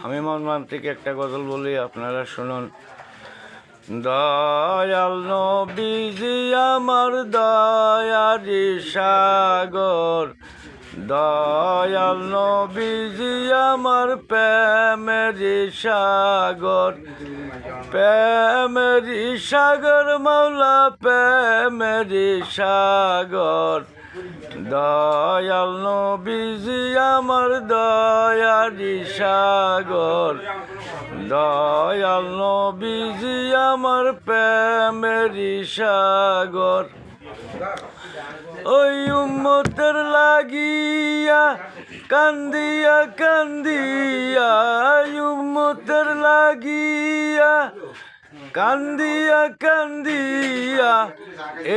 আমি মন থেকে একটা গজল বলি, আপনারা শুনুন। দয়াল নবীজি আমার দয়ারি সাগর, দয়াল নবীজি আমার প্রেমেরি সাগর, প্রেমেরি সাগর মাওলা প্রেমেরি সাগর। দয়াল নবীজি আমার দয়ারি সাগর, দয়াল নবীজি আমার প্রেমেরি সাগর। ওই উম্মতের লাগিয়া কান্দিয়া কান্দিয়া, উম্মতের লাগিয়া কান্দিয়া কান্দিয়া,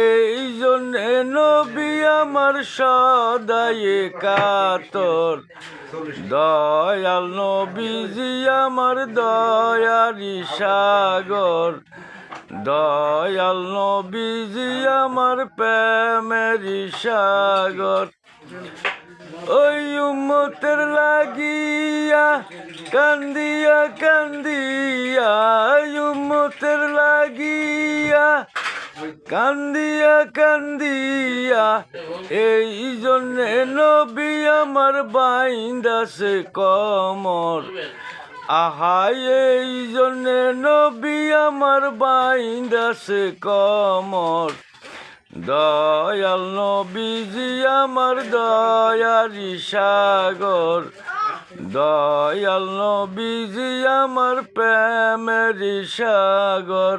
এই জন্যে নবী আমার সদাই কাতর। দয়াল নবীজি আমার দয়ারি সাগর, দয়াল নবীজি আমার প্রেমেরি সাগর। ওই উম্মতের লাগিয়া কান্দিয়া কান্দিয়া, উম্মতের লাগিয়া কান্দিয়া কান্দিয়া, এই জন্যে নবী আমার বাইন্দাছে কমর। আহাই এই জন্যে নবী আমার বাইন্দাছে কমর। দয়াল নবীজি আমার দয়ারি সাগর, দয়াল নবীজি আমার প্রেমেরি সাগর,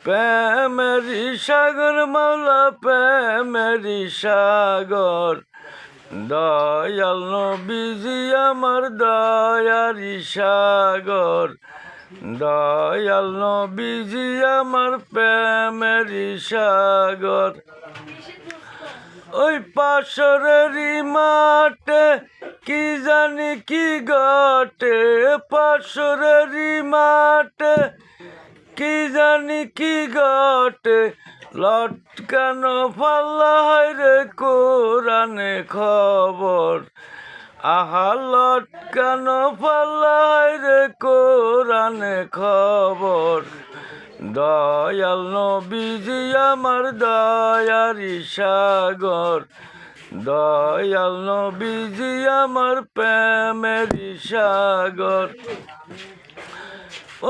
প্রেমেরি সাগর মাওলা প্রেমেরি সাগর। দয়াল নবীজি আমার দয়ারি সাগর, দয়াল নবীজি আমার প্রেমেরি সাগর। ওই পাশরেরই মাঠে কি জানি কি ঘটে, পাশরেরই মাঠে কি জানি কি ঘটে, লটকানো পাল্লা হয় রে কোরআনে খবর। আহা লটকানো পাল্লা হয় রে কোরআনে খবর। দয়াল নবীজি আমার দয়ারি সাগর, দয়াল নবীজি আমার প্রেমেরি সাগর।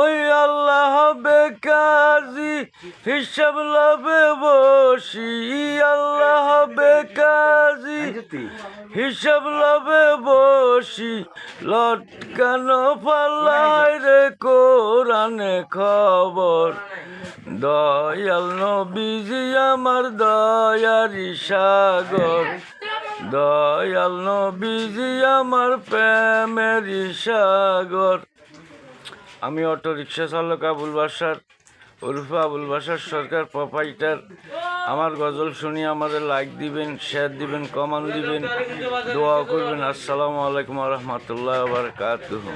ওই আল্লাহ হবে কাজী হিসাব লবে বসি, আল্লাহ হবে কাজী হিসাব লবে বসি, লটকানো পাল্লায় রে কোরআনে খবর। দয়াল নবীজি আমার দয়ারি সাগর, দয়াল নবীজি আমার প্রেমেরি সাগর। আমি অটো রিক্সা চালক আবুল বাশার ওরফে আবুল বাশার সরকার প্রোপাইটার। আমার গজল শুনিয়ে আমাদের লাইক দিবেন, শেয়ার দিবেন, কমেন্ট দিবেন, দোয়া করবেন। আসসালামু আলাইকুম ওয়া রাহমাতুল্লাহি ওয়া বারাকাতুহু।